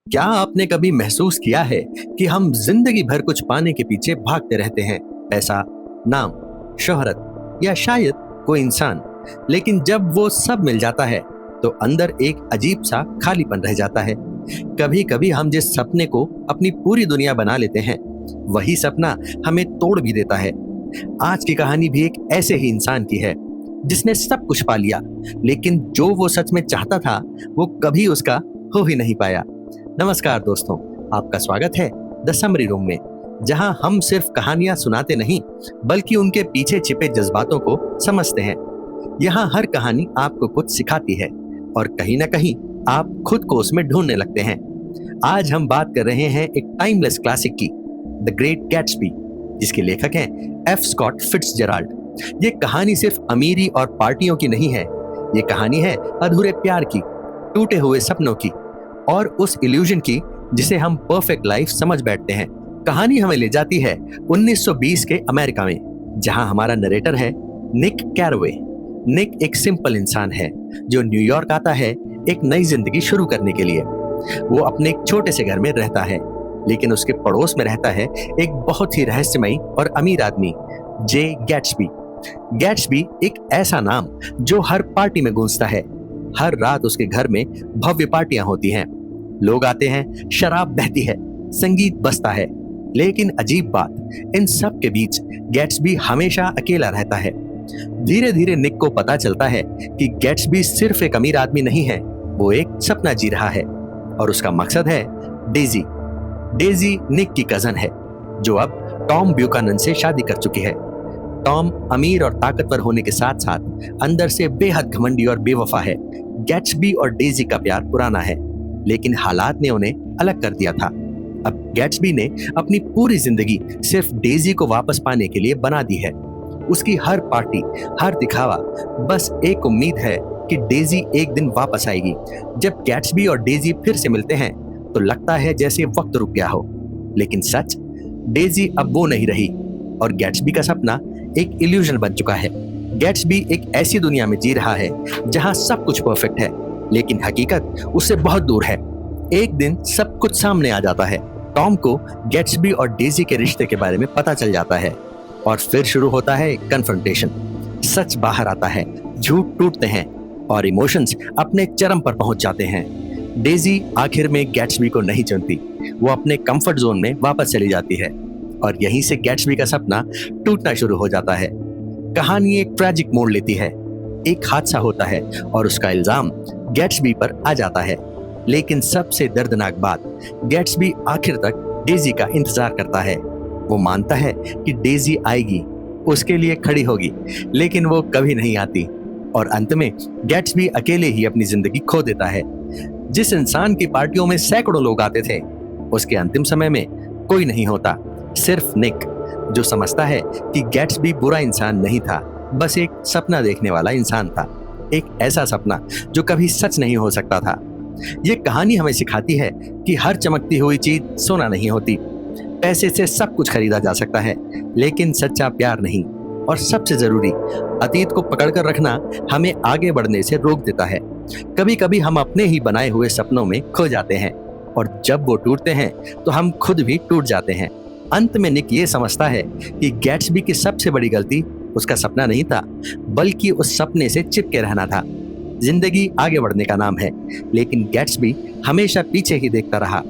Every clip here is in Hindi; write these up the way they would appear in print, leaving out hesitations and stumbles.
क्या आपने कभी महसूस किया है कि हम जिंदगी भर कुछ पाने के पीछे भागते रहते हैं? पैसा, नाम, शोहरत या शायद कोई इंसान। लेकिन जब वो सब मिल जाता है तो अंदर एक अजीब सा खालीपन रह जाता है। कभी कभी हम जिस सपने को अपनी पूरी दुनिया बना लेते हैं, वही सपना हमें तोड़ भी देता है। आज की कहानी भी एक ऐसे ही इंसान की है जिसने सब कुछ पा लिया, लेकिन जो वो सच में चाहता था वो कभी उसका हो ही नहीं पाया। नमस्कार दोस्तों, आपका स्वागत है द समरी रूम में, जहां हम सिर्फ कहानियां सुनाते नहीं बल्कि उनके पीछे छिपे जज्बातों को समझते हैं। यहाँ हर कहानी आपको कुछ सिखाती है और कहीं ना कहीं आप खुद को उसमें ढूंढने लगते हैं। आज हम बात कर रहे हैं एक टाइमलेस क्लासिक की, द ग्रेट गैट्सबी, जिसके लेखक हैं एफ स्कॉट फिट्जजेराल्ड। ये कहानी सिर्फ अमीरी और पार्टियों की नहीं है, ये कहानी है अधूरे प्यार की, टूटे हुए सपनों की और उस इल्यूजन की जिसे हम परफेक्ट लाइफ समझ बैठते हैं। कहानी हमें ले जाती है 1920 के अमेरिका में, जहां हमारा नरेटर है निक कैरवे। निक एक सिंपल इंसान है जो न्यूयॉर्क आता है एक नई जिंदगी शुरू करने के लिए। वो अपने एक छोटे से घर में रहता है, लेकिन उसके पड़ोस में रहता है एक बहुत ही रहस्यमयी और अमीर आदमी, जे गैट्सबी। गैट्सबी एक ऐसा नाम जो हर पार्टी में गूंजता है। हर रात उसके घर में भव्य पार्टियां होती हैं, लोग आते हैं, शराब बहती है, संगीत बजता है। लेकिन अजीब बात, इन सब के बीच गैट्सबी हमेशा अकेला रहता है। धीरे धीरे निक को पता चलता है कि गैट्सबी सिर्फ एक अमीर आदमी नहीं है, वो एक सपना जी रहा है और उसका मकसद है डेजी। डेजी निक की कजन है जो अब टॉम ब्यूकानन से शादी कर चुकी है। टॉम अमीर और ताकतवर होने के साथ साथ अंदर से बेहद घमंडी और बेवफा है। गैट्सबी और डेजी का प्यार पुराना है, लेकिन हालात ने उन्हें अलग कर दिया था। अब गैट्सबी ने अपनी पूरी जिंदगी सिर्फ डेजी को वापस पाने के लिए बना दी है। उसकी हर पार्टी, हर दिखावा, बस एक उम्मीद है कि डेजी एक दिन वापस आएगी। जब गैट्सबी और डेजी फिर से मिलते हैं तो लगता है जैसे वक्त रुक गया हो, लेकिन सच, डेजी अब वो नहीं रही और गैट्सबी का सपना एक इल्यूजन बन चुका है। गैट्सबी एक ऐसी दुनिया में जी रहा है जहां सब कुछ परफेक्ट है, लेकिन हकीकत उससे बहुत दूर है। एक दिन सब कुछ सामने आ जाता है। टॉम को गैट्सबी और डेजी के रिश्ते के बारे में पता चल जाता है और फिर शुरू होता है कन्फ्रंटेशन। सच बाहर आता है, झूठ टूटते हैं और इमोशंस अपने चरम पर पहुंच जाते हैं। डेजी आखिर में गैट्सबी को नहीं चुनती, वो अपने कंफर्ट जोन में वापस चली जाती है और यहीं से गैट्सबी का सपना टूटना शुरू हो जाता है। कहानी एक ट्रैजिक मोड़ लेती है। एक हादसा होता है और उसका इल्जाम गैट्सबी पर आ जाता है। लेकिन सबसे दर्दनाक बात, गैट्सबी आखिर तक डेजी का इंतजार करता है। वो मानता है कि डेजी आएगी, उसके लिए खड़ी होगी, लेकिन वो कभी नहीं आती और अंत में गैट्सबी अकेले ही अपनी जिंदगी खो देता है। जिस इंसान की पार्टियों में सैकड़ों लोग आते थे, उसके अंतिम समय में कोई नहीं होता, सिर्फ निक, जो समझता है कि गैट्सबी बुरा इंसान नहीं था, बस एक सपना देखने वाला इंसान था। एक ऐसा सपना जो कभी सच नहीं हो सकता था। ये कहानी हमें सिखाती है कि हर चमकती हुई चीज सोना नहीं होती। पैसे से सब कुछ खरीदा जा सकता है, लेकिन सच्चा प्यार नहीं। और सबसे जरूरी, अतीत को पकड़कर रखना हमें आगे बढ़ने से रोक देता है। कभी कभी हम अपने ही बनाए हुए सपनों में खो जाते हैं और जब वो टूटते हैं तो हम खुद भी टूट जाते हैं। अंत में निक ये समझता है कि गैट्सबी की सबसे बड़ी गलती उसका सपना नहीं था, बल्कि उस सपने से चिपके रहना था। जिंदगी आगे बढ़ने का नाम है, लेकिन गैट्सबी हमेशा पीछे ही देखता रहा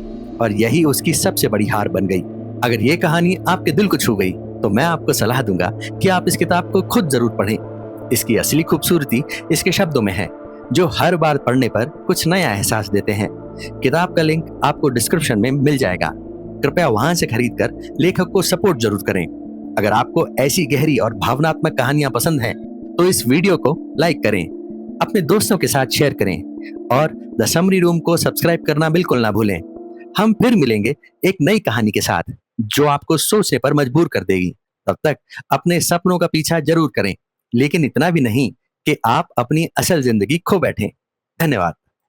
और यही उसकी सबसे बड़ी हार बन गई। अगर ये कहानी आपके दिल को छू गई तो मैं आपको सलाह दूंगा कि आप इस किताब को खुद जरूर पढ़ें। इसकी असली खूबसूरती इसके शब्दों में है, जो हर बार पढ़ने पर कुछ नया एहसास देते हैं। किताब का लिंक आपको डिस्क्रिप्शन में मिल जाएगा, कृपया वहां से खरीदकर लेखक को सपोर्ट जरूर करें। अगर आपको ऐसी गहरी और भावनात्मक कहानियां पसंद हैं तो इस वीडियो को लाइक करें, अपने दोस्तों के साथ शेयर करें और द समरी रूम को सब्सक्राइब करना बिल्कुल ना भूलें। हम फिर मिलेंगे एक नई कहानी के साथ जो आपको सोचने पर मजबूर कर देगी। तब तक अपने सपनों का पीछा जरूर करें, लेकिन इतना भी नहीं कि आप अपनी असल जिंदगी खो बैठें। धन्यवाद।